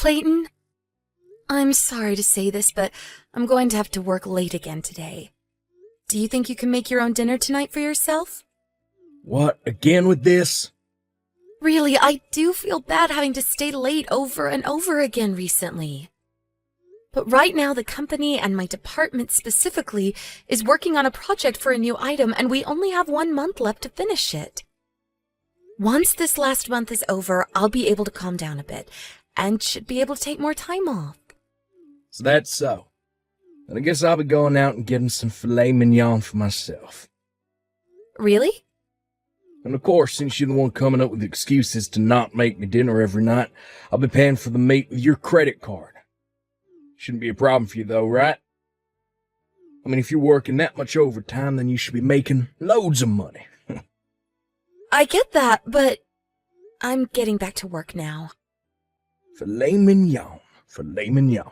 Clayton, I'm sorry to say this, but I'm going to have to work late again today. Do you think you can make your own dinner tonight for yourself? What, again with this? Really, I do feel bad having to stay late over and over again recently. But right now, the company and my department specifically is working on a project for a new item, and we only have 1 month left to finish it. Once this last month is over, I'll be able to calm down a bit, and should be able to take more time off. So that's so. And I guess I'll be going out and getting some filet mignon for myself. Really? And of course, since you're the one coming up with excuses to not make me dinner every night, I'll be paying for the meat with your credit card. Shouldn't be a problem for you though, right? I mean, if you're working that much overtime, then you should be making loads of money. I get that, but I'm getting back to work now. Filet mignon. Filet mignon.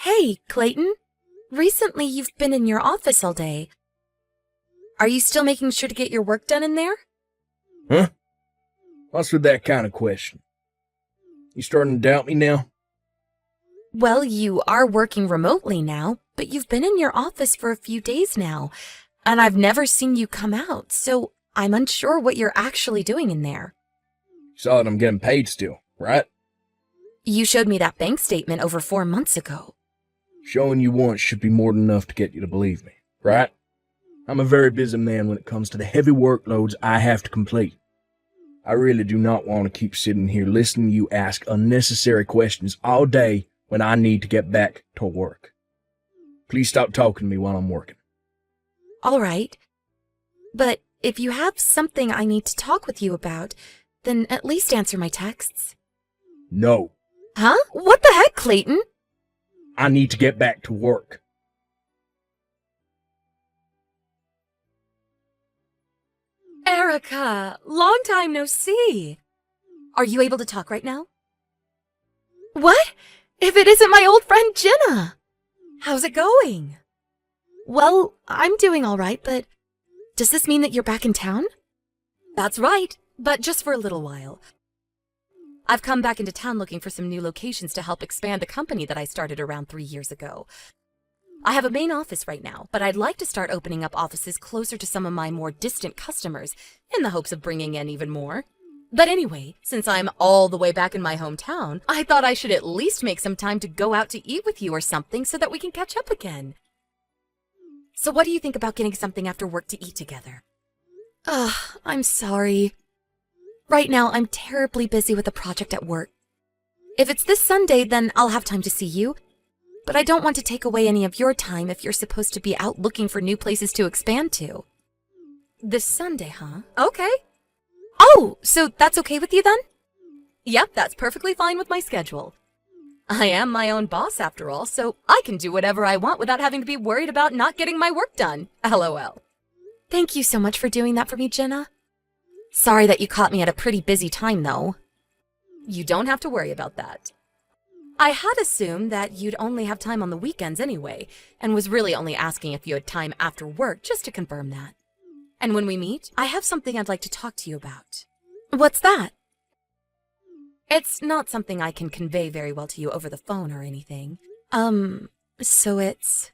Hey, Clayton. Recently you've been in your office all day. Are you still making sure to get your work done in there? Huh? What's with that kind of question? You starting to doubt me now? Well, you are working remotely now, but you've been in your office for a few days now, and I've never seen you come out, so I'm unsure what you're actually doing in there. You saw that I'm getting paid still, right? You showed me that bank statement over 4 months ago. Showing you once should be more than enough to get you to believe me, right? I'm a very busy man when it comes to the heavy workloads I have to complete. I really do not want to keep sitting here listening to you ask unnecessary questions all day when I need to get back to work. Please stop talking to me while I'm working. All right. But if you have something I need to talk with you about, then at least answer my texts. No. Huh? What the heck, Clayton? I need to get back to work. Erica, long time no see. Are you able to talk right now? What? If it isn't my old friend Jenna! How's it going? Well, I'm doing all right, but does this mean that you're back in town? That's right, but just for a little while. I've come back into town looking for some new locations to help expand the company that I started around 3 years ago. I have a main office right now, but I'd like to start opening up offices closer to some of my more distant customers in the hopes of bringing in even more. But anyway, since I'm all the way back in my hometown, I thought I should at least make some time to go out to eat with you or something so that we can catch up again. So what do you think about getting something after work to eat together? Ugh, I'm sorry. Right now, I'm terribly busy with a project at work. If it's this Sunday, then I'll have time to see you. But I don't want to take away any of your time if you're supposed to be out looking for new places to expand to. This Sunday, huh? Okay. Oh, so that's okay with you then? Yep, that's perfectly fine with my schedule. I am my own boss after all, so I can do whatever I want without having to be worried about not getting my work done. LOL. Thank you so much for doing that for me, Jenna. Sorry that you caught me at a pretty busy time, though. You don't have to worry about that. I had assumed that you'd only have time on the weekends anyway, and was really only asking if you had time after work just to confirm that. And when we meet, I have something I'd like to talk to you about. What's that? It's not something I can convey very well to you over the phone or anything. So it's...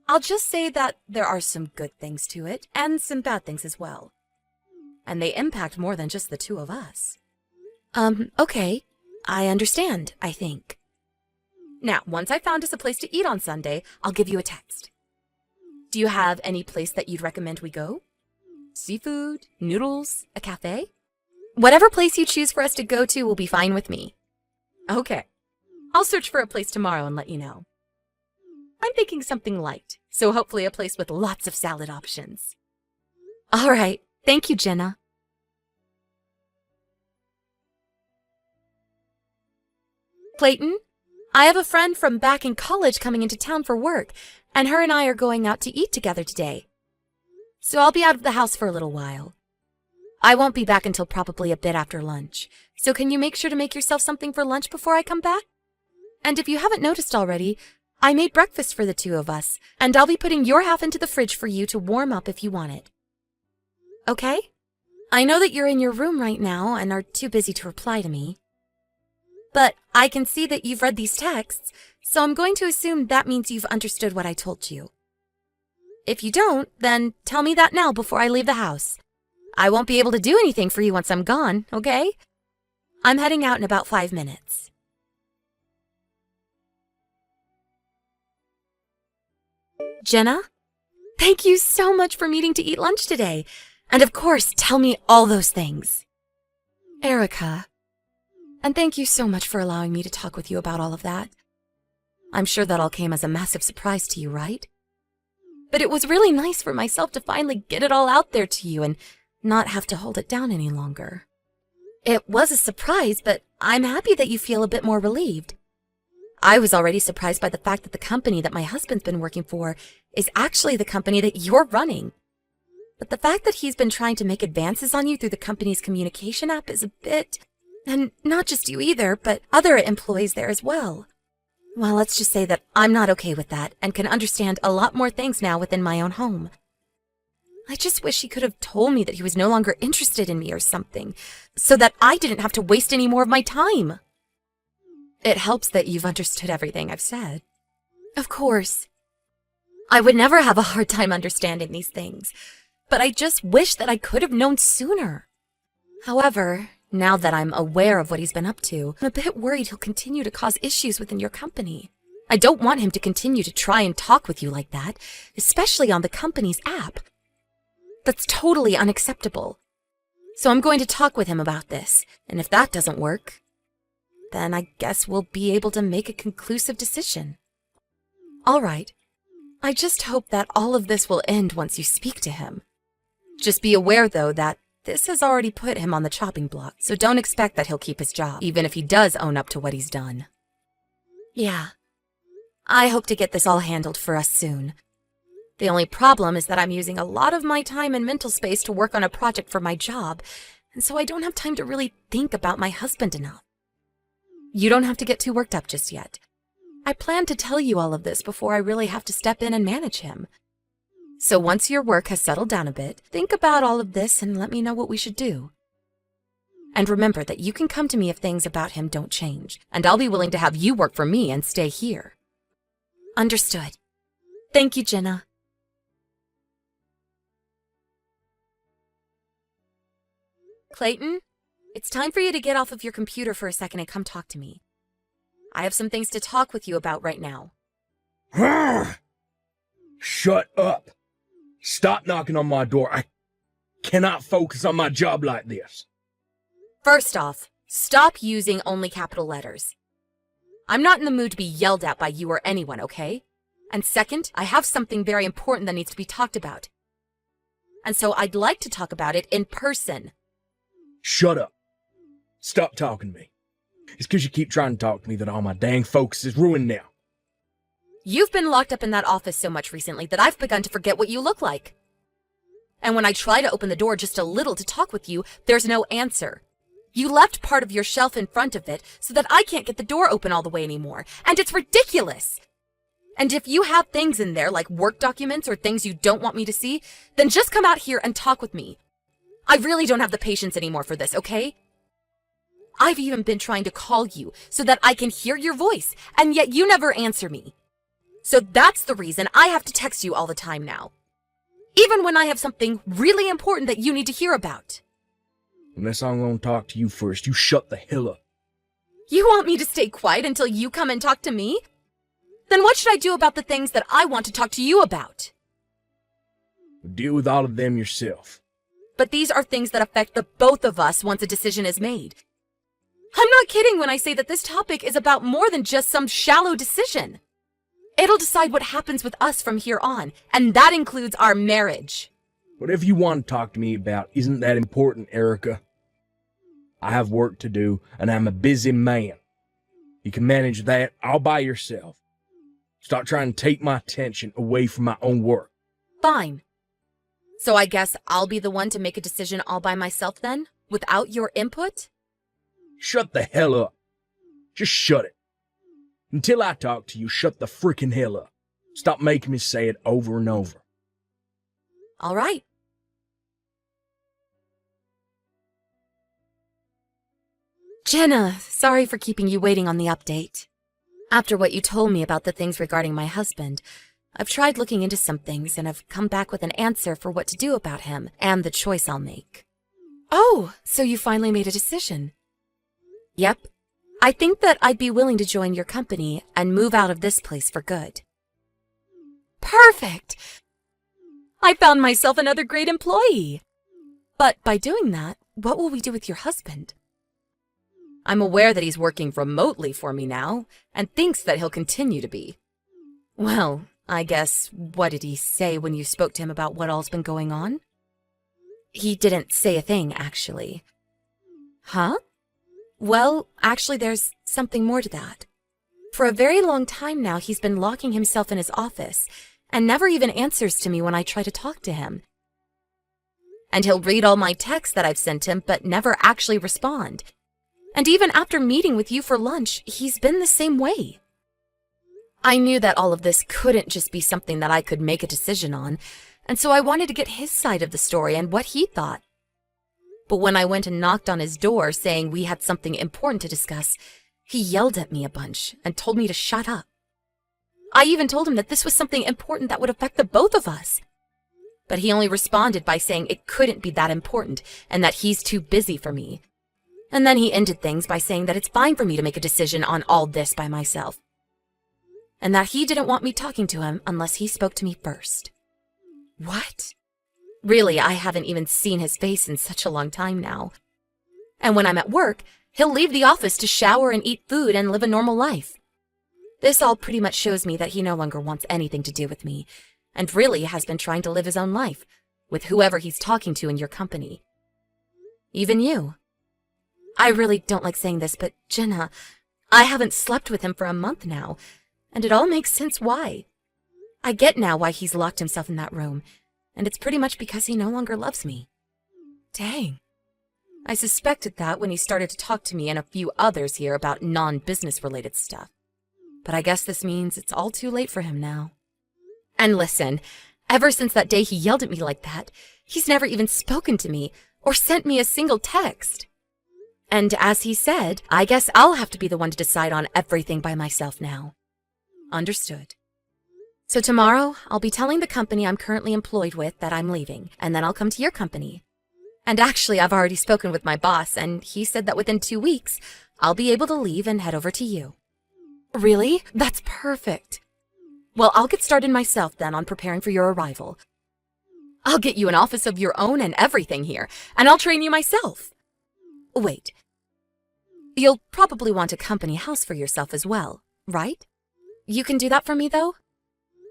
I'll just say that there are some good things to it, and some bad things as well. And they impact more than just the two of us. Okay. I understand, I think. Now, once I've found us a place to eat on Sunday, I'll give you a text. Do you have any place that you'd recommend we go? Seafood? Noodles? A cafe? Whatever place you choose for us to go to will be fine with me. Okay. I'll search for a place tomorrow and let you know. I'm thinking something light, so hopefully a place with lots of salad options. All right. Thank you, Jenna. Clayton, I have a friend from back in college coming into town for work, and her and I are going out to eat together today. So I'll be out of the house for a little while. I won't be back until probably a bit after lunch, so can you make sure to make yourself something for lunch before I come back? And if you haven't noticed already, I made breakfast for the two of us, and I'll be putting your half into the fridge for you to warm up if you want it. Okay? I know that you're in your room right now and are too busy to reply to me. But I can see that you've read these texts, so I'm going to assume that means you've understood what I told you. If you don't, then tell me that now before I leave the house. I won't be able to do anything for you once I'm gone, okay? I'm heading out in about 5 minutes. Jenna? Thank you so much for meeting to eat lunch today. And of course, tell me all those things. Erica. And thank you so much for allowing me to talk with you about all of that. I'm sure that all came as a massive surprise to you, right? But it was really nice for myself to finally get it all out there to you and not have to hold it down any longer. It was a surprise, but I'm happy that you feel a bit more relieved. I was already surprised by the fact that the company that my husband's been working for is actually the company that you're running. But the fact that he's been trying to make advances on you through the company's communication app is a bit... And not just you either, but other employees there as well. Well, let's just say that I'm not okay with that and can understand a lot more things now within my own home. I just wish he could have told me that he was no longer interested in me or something, so that I didn't have to waste any more of my time. It helps that you've understood everything I've said. Of course. I would never have a hard time understanding these things, but I just wish that I could have known sooner. However, now that I'm aware of what he's been up to, I'm a bit worried he'll continue to cause issues within your company. I don't want him to continue to try and talk with you like that, especially on the company's app. That's totally unacceptable. So I'm going to talk with him about this, and if that doesn't work, then I guess we'll be able to make a conclusive decision. All right. I just hope that all of this will end once you speak to him. Just be aware, though, that this has already put him on the chopping block, so don't expect that he'll keep his job, even if he does own up to what he's done. Yeah. I hope to get this all handled for us soon. The only problem is that I'm using a lot of my time and mental space to work on a project for my job, and so I don't have time to really think about my husband enough. You don't have to get too worked up just yet. I plan to tell you all of this before I really have to step in and manage him. So once your work has settled down a bit, think about all of this and let me know what we should do. And remember that you can come to me if things about him don't change, and I'll be willing to have you work for me and stay here. Understood. Thank you, Jenna. Clayton, it's time for you to get off of your computer for a second and come talk to me. I have some things to talk with you about right now. Shut up. Stop knocking on my door. I cannot focus on my job like this. First off, stop using only capital letters. I'm not in the mood to be yelled at by you or anyone, okay? And second, I have something very important that needs to be talked about. And so I'd like to talk about it in person. Shut up. Stop talking to me. It's because you keep trying to talk to me that all my dang focus is ruined now. You've been locked up in that office so much recently that I've begun to forget what you look like. And when I try to open the door just a little to talk with you, there's no answer. You left part of your shelf in front of it so that I can't get the door open all the way anymore, and it's ridiculous. And if you have things in there like work documents or things you don't want me to see, then just come out here and talk with me. I really don't have the patience anymore for this, okay? I've even been trying to call you so that I can hear your voice, and yet you never answer me. So that's the reason I have to text you all the time now. Even when I have something really important that you need to hear about. Unless I'm going to talk to you first, you shut the hell up. You want me to stay quiet until you come and talk to me? Then what should I do about the things that I want to talk to you about? Deal with all of them yourself. But these are things that affect the both of us once a decision is made. I'm not kidding when I say that this topic is about more than just some shallow decision. It'll decide what happens with us from here on, and that includes our marriage. Whatever you want to talk to me about isn't that important, Erica. I have work to do, and I'm a busy man. You can manage that all by yourself. Stop trying to take my attention away from my own work. Fine. So I guess I'll be the one to make a decision all by myself then, without your input? Shut the hell up. Just shut it. Until I talk to you, shut the frickin' hell up. Stop making me say it over and over. All right. Jenna, sorry for keeping you waiting on the update. After what you told me about the things regarding my husband, I've tried looking into some things and have come back with an answer for what to do about him and the choice I'll make. Oh, so you finally made a decision? Yep. I think that I'd be willing to join your company and move out of this place for good. Perfect! I found myself another great employee. But by doing that, what will we do with your husband? I'm aware that he's working remotely for me now, and thinks that he'll continue to be. Well, I guess, what did he say when you spoke to him about what all's been going on? He didn't say a thing, actually. Huh? Well, actually, there's something more to that. For a very long time now, he's been locking himself in his office, and never even answers to me when I try to talk to him. And he'll read all my texts that I've sent him, but never actually respond. And even after meeting with you for lunch, he's been the same way. I knew that all of this couldn't just be something that I could make a decision on, and so I wanted to get his side of the story and what he thought. But when I went and knocked on his door saying we had something important to discuss, he yelled at me a bunch and told me to shut up. I even told him that this was something important that would affect the both of us. But he only responded by saying it couldn't be that important and that he's too busy for me. And then he ended things by saying that it's fine for me to make a decision on all this by myself. And that he didn't want me talking to him unless he spoke to me first. What? Really, I haven't even seen his face in such a long time now. And when I'm at work, he'll leave the office to shower and eat food and live a normal life. This all pretty much shows me that he no longer wants anything to do with me, and really has been trying to live his own life, with whoever he's talking to in your company. Even you. I really don't like saying this, but Jenna, I haven't slept with him for a month now, and it all makes sense why. I get now why he's locked himself in that room, and it's pretty much because he no longer loves me. Dang. I suspected that when he started to talk to me and a few others here about non-business related stuff. But I guess this means it's all too late for him now. And listen, ever since that day he yelled at me like that, he's never even spoken to me or sent me a single text. And as he said, I guess I'll have to be the one to decide on everything by myself now. Understood. So tomorrow, I'll be telling the company I'm currently employed with that I'm leaving, and then I'll come to your company. And actually, I've already spoken with my boss, and he said that within 2 weeks, I'll be able to leave and head over to you. Really? That's perfect. Well, I'll get started myself then on preparing for your arrival. I'll get you an office of your own and everything here, and I'll train you myself. Wait. You'll probably want a company house for yourself as well, right? You can do that for me, though?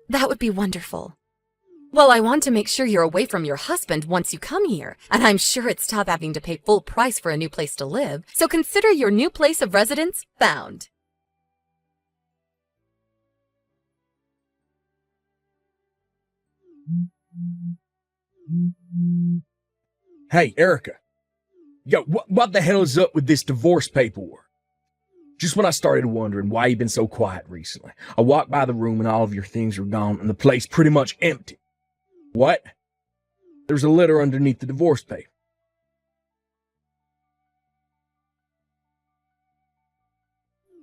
That would be wonderful. Well, I want to make sure you're away from your husband once you come here, and I'm sure it's tough having to pay full price for a new place to live, so consider your new place of residence found. Hey, Erica. Yo, what the hell is up with this divorce paperwork? Just when I started wondering why you've been so quiet recently, I walked by the room and all of your things are gone and the place pretty much empty. What? There's a letter underneath the divorce paper.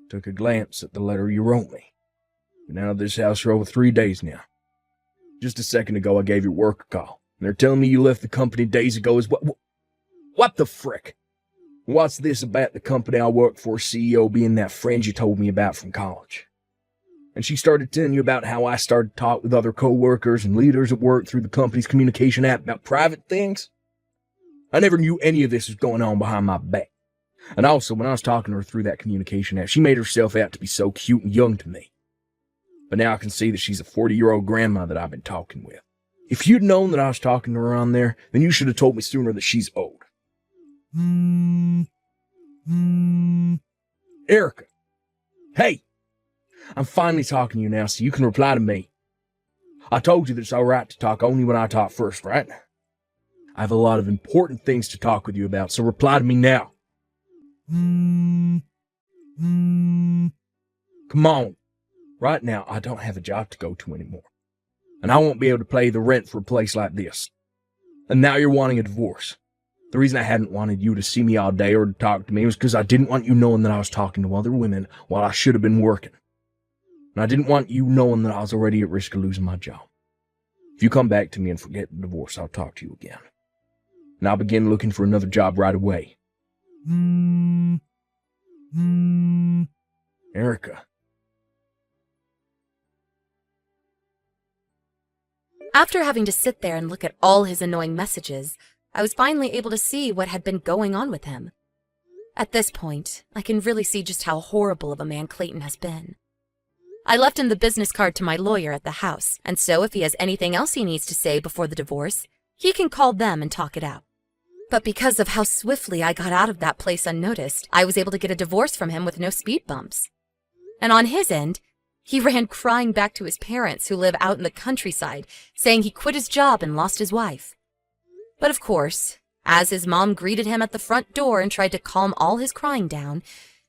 Took a glance at the letter you wrote me. Been out of this house for over 3 days now. Just a second ago I gave your work a call, and they're telling me you left the company days ago as well. What the frick? What's this about the company I work for, CEO, being that friend you told me about from college? And she started telling you about how I started to talk with other co-workers and leaders at work through the company's communication app about private things? I never knew any of this was going on behind my back. And also, when I was talking to her through that communication app, she made herself out to be so cute and young to me. But now I can see that she's a 40-year-old grandma that I've been talking with. If you'd known that I was talking to her on there, then you should have told me sooner that she's old. Erica. Hey, I'm finally talking to you now, so you can reply to me. I told you that it's alright to talk only when I talk first, right? I have a lot of important things to talk with you about, so reply to me now. Come on. Right now, I don't have a job to go to anymore. And I won't be able to pay the rent for a place like this. And now you're wanting a divorce. The reason I hadn't wanted you to see me all day or to talk to me was because I didn't want you knowing that I was talking to other women while I should have been working. And I didn't want you knowing that I was already at risk of losing my job. If you come back to me and forget the divorce, I'll talk to you again. And I'll begin looking for another job right away. Erica. After having to sit there and look at all his annoying messages, I was finally able to see what had been going on with him. At this point, I can really see just how horrible of a man Clayton has been. I left him the business card to my lawyer at the house, and so if he has anything else he needs to say before the divorce, he can call them and talk it out. But because of how swiftly I got out of that place unnoticed, I was able to get a divorce from him with no speed bumps. And on his end, he ran crying back to his parents who live out in the countryside, saying he quit his job and lost his wife. But of course, as his mom greeted him at the front door and tried to calm all his crying down,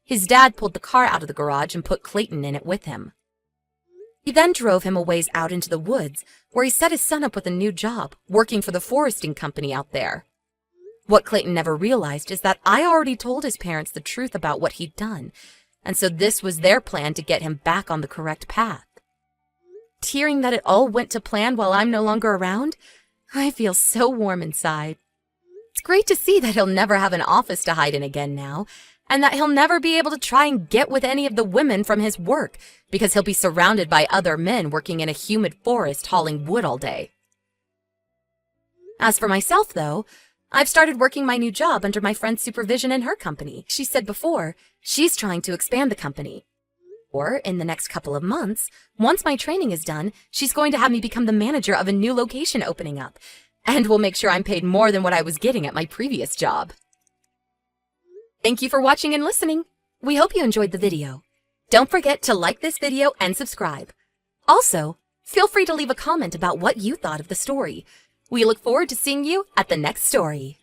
his dad pulled the car out of the garage and put Clayton in it with him. He then drove him a ways out into the woods, where he set his son up with a new job, working for the foresting company out there. What Clayton never realized is that I already told his parents the truth about what he'd done, and so this was their plan to get him back on the correct path. Hearing that it all went to plan while I'm no longer around, I feel so warm inside. It's great to see that he'll never have an office to hide in again now, and that he'll never be able to try and get with any of the women from his work, because he'll be surrounded by other men working in a humid forest hauling wood all day. As for myself, though, I've started working my new job under my friend's supervision in her company. She said before, she's trying to expand the company. Or, in the next couple of months, once my training is done, she's going to have me become the manager of a new location opening up, and will make sure I'm paid more than what I was getting at my previous job. Thank you for watching and listening. We hope you enjoyed the video. Don't forget to like this video and subscribe. Also, feel free to leave a comment about what you thought of the story. We look forward to seeing you at the next story.